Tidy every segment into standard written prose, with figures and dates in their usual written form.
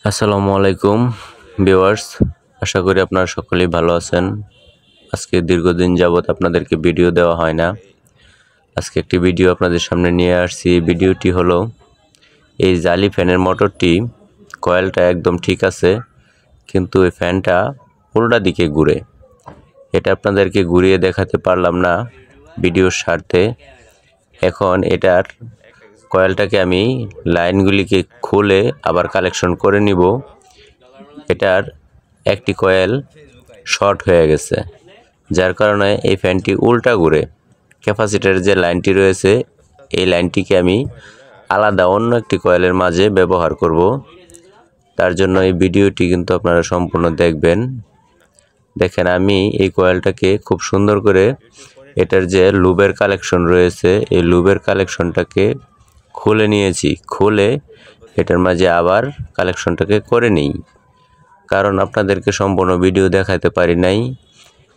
আসসালামু আলাইকুম ভিউয়ার্স, আশা করি আপনারা সকলেই ভালো আছেন। আজকে দীর্ঘদিন যাবত আপনাদেরকে ভিডিও দেওয়া হয় না। আজকে একটি ভিডিও আপনাদের সামনে নিয়ে আসছি। ভিডিওটি হলো এই জালি ফ্যানের মোটরটি কয়েলটা একদম ঠিক আছে, কিন্তু এই ফ্যানটা উল্টা দিকে ঘুরে। এটা আপনাদেরকে ঘুরিয়ে দেখাতে পারলাম না ভিডিওর স্বার্থে। এখন এটার কয়েলটাকে আমি লাইনগুলিকে খুলে আবার কালেকশন করে নিব। এটার একটি কয়েল শর্ট হয়ে গেছে, যার কারণে এই ফ্যানটি উল্টা ঘুরে। ক্যাপাসিটরের যে লাইনটি রয়েছে এই লাইনটিকে আমি আলাদা অন্য একটি কয়েলের মাঝে ব্যবহার করব। তার জন্য এই ভিডিওটি কিন্তু আপনারা সম্পূর্ণ দেখবেন। দেখেন, আমি এই কয়েলটাকে খুব সুন্দর করে এটার যে লুবের কালেকশন রয়েছে এই লুবের কালেকশনটাকে খুলে নিয়েছি। খুলে এটার মাঝে আবার কালেকশনটাকে করে নিই, কারণ আপনাদেরকে সম্পূর্ণ ভিডিও দেখাতে পারি নাই।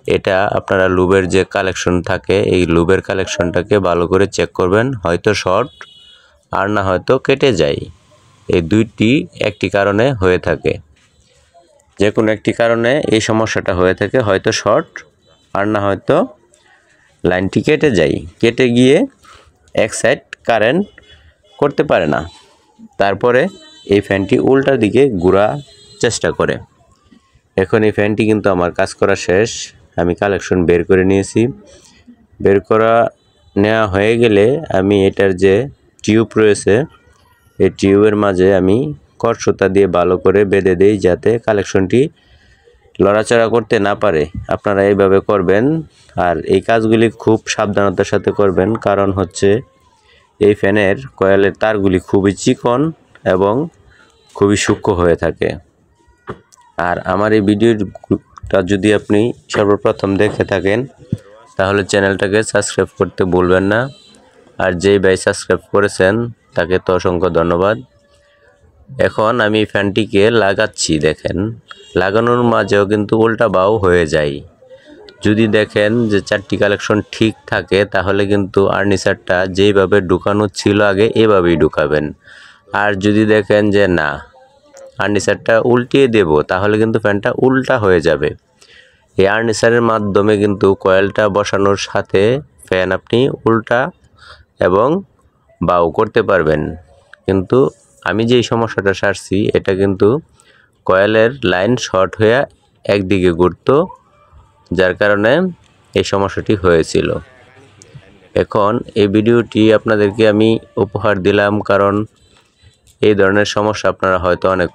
এটা আপনারা লুবের যে কালেকশন থাকে এই লুবের কালেকশনটাকে ভালো করে চেক করবেন, হয়তো শর্ট আর না হয়তো কেটে যায়। এই দুইটি একটি কারণে হয়ে থাকে, যে কোনো একটি কারণে এই সমস্যাটা হয়ে থাকে, হয়তো শর্ট আর না হয়তো লাইনটি কেটে যায়। কেটে গিয়ে এক সাইড কারেন্ট করতে পারে না, তারপরে এই ফ্যানটি উল্টা দিকে ঘোরার চেষ্টা করে। এখন এই ফ্যানটি কিন্তু আমার কাজ করা শেষ। আমি কালেকশন বের করে নিয়েছি। বের করা নেওয়া হয়ে গেলে আমি এটার যে টিউব রয়েছে এই টিউবের মাঝে আমি কটসুতা দিয়ে ভালো করে বেঁধে দিই, যাতে কালেকশনটি লড়াচড়া করতে না পারে। আপনারা এইভাবে করবেন, আর এই কাজগুলি খুব সাবধানতার সাথে করবেন, কারণ হচ্ছে এই ফ্যানের কয়েলের তারগুলি খুবই চিকন এবং খুবই সূক্ষ্ম হয়ে থাকে। আর আমার এই ভিডিওটা যদি আপনি সর্বপ্রথম দেখে থাকেন তাহলে চ্যানেলটাকে সাবস্ক্রাইব করতে ভুলবেন না। আর যেই ভাই সাবস্ক্রাইব করেছেন তাকে তো অসংখ্য ধন্যবাদ। এখন আমি ফ্যানটিকে লাগাচ্ছি। দেখেন, লাগানোর মাঝেও কিন্তু উল্টা বাউ হয়ে যায়। যদি দেখেন যে চারটি কালেকশন ঠিক থাকে তাহলে কিন্তু আর্নিচারটা যেইভাবে ঢুকানো ছিল আগে এভাবেই ঢুকাবেন। আর যদি দেখেন যে না, আর্নিচারটা উল্টিয়ে দেব, তাহলে কিন্তু ফ্যানটা উল্টা হয়ে যাবে। এই আর্নিচারের মাধ্যমে কিন্তু কয়েলটা বসানোর সাথে ফ্যান আপনি উল্টা এবং বাউ করতে পারবেন। কিন্তু আমি যেই সমস্যাটা সারছি এটা কিন্তু কয়েলের লাইন শর্ট হয়ে একদিকে ঘুরতো, যার কারণে এই সমস্যাটি হয়েছিল। এখন এই ভিডিওটি আপনাদেরকে আমি উপহার দিলাম, কারণ এই ধরনের সমস্যা আপনারা হয়তো অনেক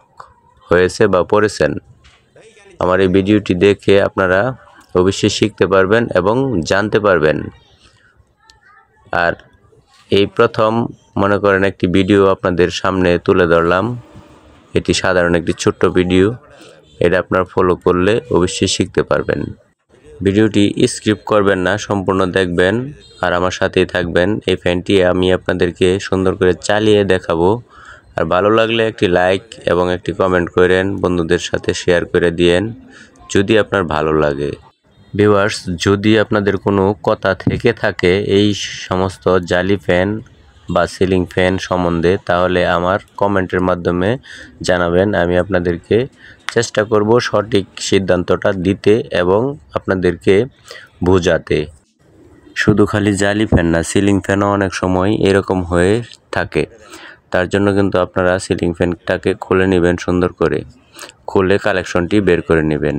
হয়েছে বা পড়েছেন। আমার এই ভিডিওটি দেখে আপনারা অবশ্যই শিখতে পারবেন এবং জানতে পারবেন। আর এই প্রথম মনে করেন একটি ভিডিও আপনাদের সামনে তুলে ধরলাম। এটি সাধারণ একটি ছোট্ট ভিডিও, এটা আপনারা ফলো করলে অবশ্যই শিখতে পারবেন। ভিডিওটি স্কিপ করবেন না, সম্পূর্ণ দেখবেন আর আমার সাথেই থাকবেন। এই ফ্যানটি আমি আপনাদেরকে সুন্দর করে চালিয়ে দেখাবো। আর ভালো লাগলে একটি লাইক এবং একটি কমেন্ট করেন, বন্ধুদের সাথে শেয়ার করে দিয়েন যদি আপনার ভালো লাগে। ভিউয়ার্স, যদি আপনাদের কোনো কথা থেকে থাকে এই সমস্ত জালি ফ্যান বা সিলিং ফ্যান সম্বন্ধে, তাহলে আমার কমেন্টের মাধ্যমে জানাবেন। আমি আপনাদেরকে চেষ্টা করব সঠিক সিদ্ধান্তটা দিতে এবং আপনাদেরকে বোঝাতে। শুধু খালি জালি ফ্যান না, সিলিং ফ্যানও অনেক সময় এরকম হয়ে থাকে। তার জন্য কিন্তু আপনারা সিলিং ফ্যানটাকে খুলে নেবেন, সুন্দর করে খুলে কালেকশনটি বের করে নেবেন।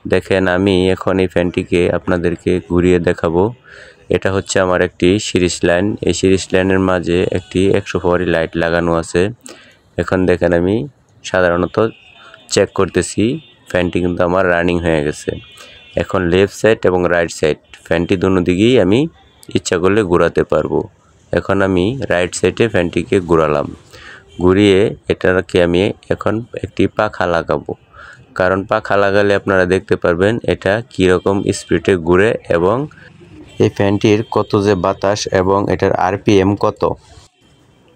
দেখেন, আমি এখন এই ফ্যানটিকে আপনাদেরকে ঘুরিয়ে দেখাবো। এটা হচ্ছে আমার একটি সিরিজ লাইন। এই সিরিজ লাইনের মাঝে একটি 100 লাইট লাগানো আছে। এখন দেখেন, আমি সাধারণত চেক করতেছি, ফ্যানটি কিন্তু আমার রানিং হয়ে গেছে। এখন লেফট সাইড এবং রাইট সাইড ফ্যানটি দুনো দিকেই আমি ইচ্ছা করলে ঘোরাতে পারবো। এখন আমি রাইট সাইডে ফ্যানটিকে ঘোরালাম। ঘুরিয়ে এটাকে আমি এখন একটি পাখা লাগাবো, কারণ পাখা লাগালে আপনারা দেখতে পারবেন এটা কীরকম স্পিডে ঘুরে এবং এই ফ্যানটির কত যে বাতাস এবং এটার আরপিএম কত।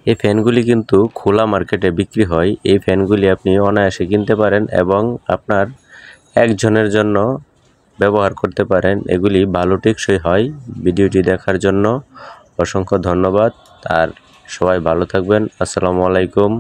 এই ফ্যানগুলি কিন্তু খোলা মার্কেটে বিক্রি হয়। এই ফ্যানগুলি আপনি অনায়াসে কিনতে পারেন এবং আপনার একজনের জন্য ব্যবহার করতে পারেন। এগুলি ভালো টেকসই হয়। ভিডিওটি দেখার জন্য অসংখ্য ধন্যবাদ। আর সবাই ভালো থাকবেন। আসসালামু আলাইকুম।